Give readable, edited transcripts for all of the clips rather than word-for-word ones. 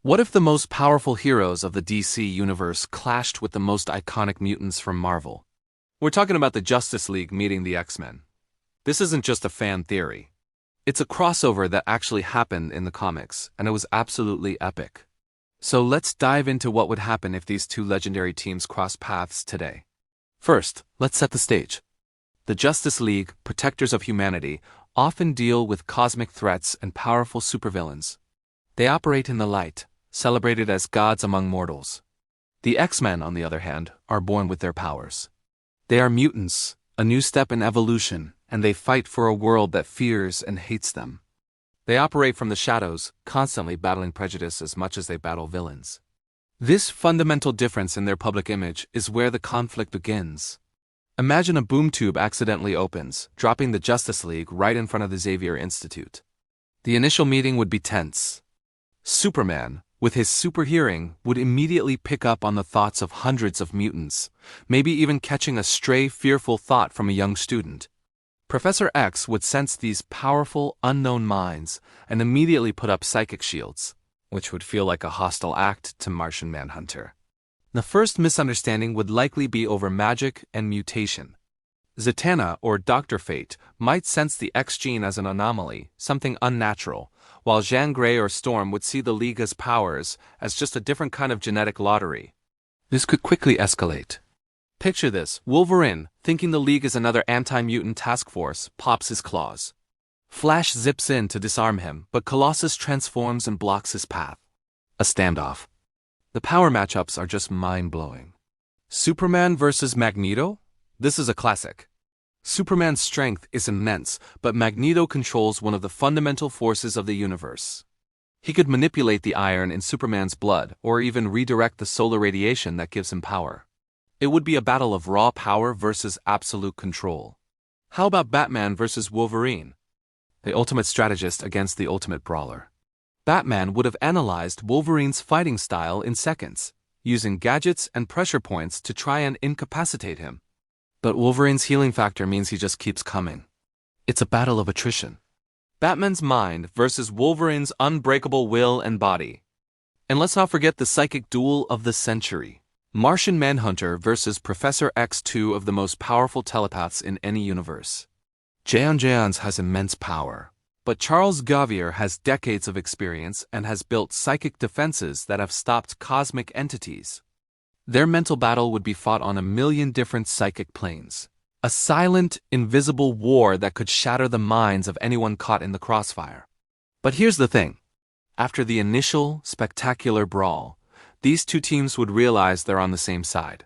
What if the most powerful heroes of the DC universe clashed with the most iconic mutants from Marvel? We're talking about the Justice League meeting the X-Men. This isn't just a fan theory. It's a crossover that actually happened in the comics, and it was absolutely epic. So let's dive into what would happen if these two legendary teams crossed paths today. First, let's set the stage. The Justice League, protectors of humanity, often deal with cosmic threats and powerful supervillains. They operate in the light, celebrated as gods among mortals. The X-Men, on the other hand, are born with their powers. They are mutants, a new step in evolution, and they fight for a world that fears and hates them. They operate from the shadows, constantly battling prejudice as much as they battle villains. This fundamental difference in their public image is where the conflict begins. Imagine a boom tube accidentally opens, dropping the Justice League right in front of the Xavier Institute. The initial meeting would be tense. Superman, with his super hearing, would immediately pick up on the thoughts of hundreds of mutants, maybe even catching a stray, fearful thought from a young student. Professor X would sense these powerful, unknown minds and immediately put up psychic shields, which would feel like a hostile act to Martian Manhunter. The first misunderstanding would likely be over magic and mutation. Zatanna, or Dr. Fate, might sense the X gene as an anomaly, something unnatural, while Jean Grey or Storm would see the League's powers as just a different kind of genetic lottery. This could quickly escalate. Picture this: Wolverine, thinking the League is another anti-mutant task force, pops his claws. Flash zips in to disarm him, but Colossus transforms and blocks his path. A standoff. The power matchups are just mind-blowing. Superman versus Magneto? This is a classic. Superman's strength is immense, but Magneto controls one of the fundamental forces of the universe. He could manipulate the iron in Superman's blood, or even redirect the solar radiation that gives him power. It would be a battle of raw power versus absolute control. How about Batman versus Wolverine? The ultimate strategist against the ultimate brawler. Batman would have analyzed Wolverine's fighting style in seconds, using gadgets and pressure points to try and incapacitate him. But Wolverine's healing factor means he just keeps coming. It's a battle of attrition. Batman's mind versus Wolverine's unbreakable will and body. And let's not forget the psychic duel of the century. Martian Manhunter versus Professor X, two of the most powerful telepaths in any universe. Jean has immense power, but Charles Xavier has decades of experience and has built psychic defenses that have stopped cosmic entities. Their mental battle would be fought on a million different psychic planes. A silent, invisible war that could shatter the minds of anyone caught in the crossfire. But here's the thing. After the initial, spectacular brawl, these two teams would realize they're on the same side.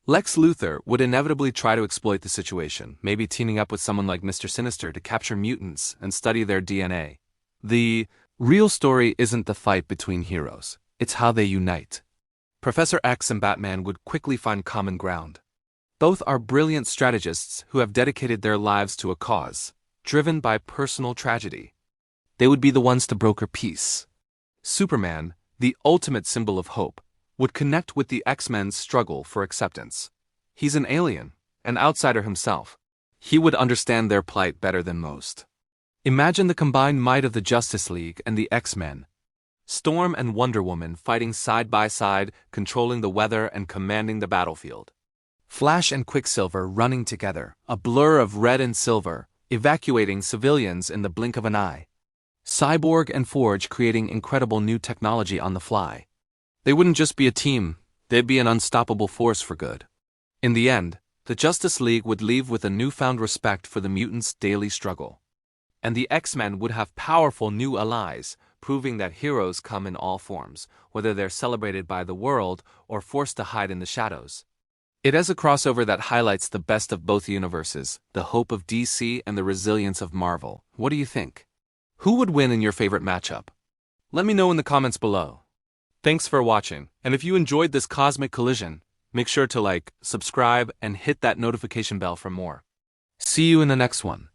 Lex Luthor would inevitably try to exploit the situation, maybe teaming up with someone like Mr. Sinister to capture mutants and study their DNA. The real story isn't the fight between heroes, it's how they unite. Professor X and Batman would quickly find common ground. Both are brilliant strategists who have dedicated their lives to a cause, driven by personal tragedy. They would be the ones to broker peace. Superman, the ultimate symbol of hope, would connect with the X-Men's struggle for acceptance. He's an alien, an outsider himself. He would understand their plight better than most. Imagine the combined might of the Justice League and the X-Men. Storm and Wonder Woman fighting side by side, controlling the weather and commanding the battlefield. Flash and Quicksilver running together, a blur of red and silver, evacuating civilians in the blink of an eye. Cyborg and Forge creating incredible new technology on the fly. They wouldn't just be a team, they'd be an unstoppable force for good. In the end, the Justice League would leave with a newfound respect for the mutants' daily struggle. And the X-Men would have powerful new allies, proving that heroes come in all forms, whether they're celebrated by the world or forced to hide in the shadows. It is a crossover that highlights the best of both universes, the hope of DC and the resilience of Marvel. What do you think? Who would win in your favorite matchup? Let me know in the comments below. Thanks for watching, and if you enjoyed this cosmic collision, make sure to like, subscribe, and hit that notification bell for more. See you in the next one.